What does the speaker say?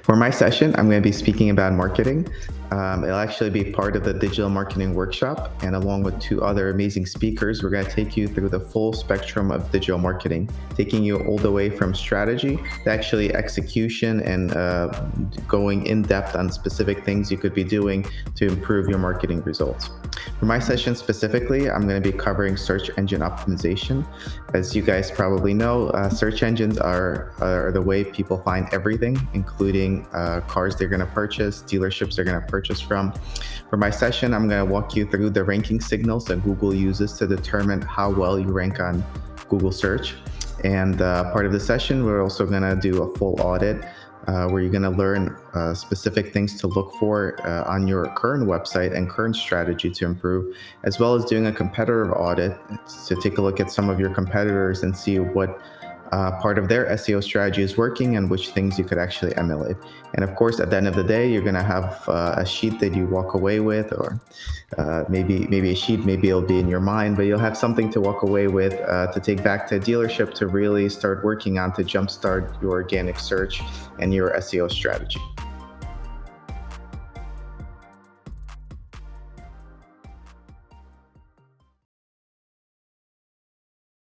For my session, I'm going to be speaking about marketing. It'll actually be part of the digital marketing workshop, and along with two other amazing speakers, we're going to take you through the full spectrum of digital marketing, taking you all the way from strategy to actually execution and going in depth on specific things you could be doing to improve your marketing results. For my session specifically, I'm going to be covering search engine optimization. As you guys probably know, search engines are the way people find everything, including cars they're going to purchase, dealerships they're going to purchase from. For my session, I'm going to walk you through the ranking signals that Google uses to determine how well you rank on Google search. And part of the session, we're also going to do a full audit where you're going to learn specific things to look for on your current website and current strategy to improve, as well as doing a competitive audit to take a look at some of your competitors and see what part of their SEO strategy is working and which things you could actually emulate. And of course, at the end of the day, you're going to have a sheet that you walk away with, or maybe a sheet, maybe it'll be in your mind, but you'll have something to walk away with to take back to a dealership to really start working on to jumpstart your organic search and your SEO strategy.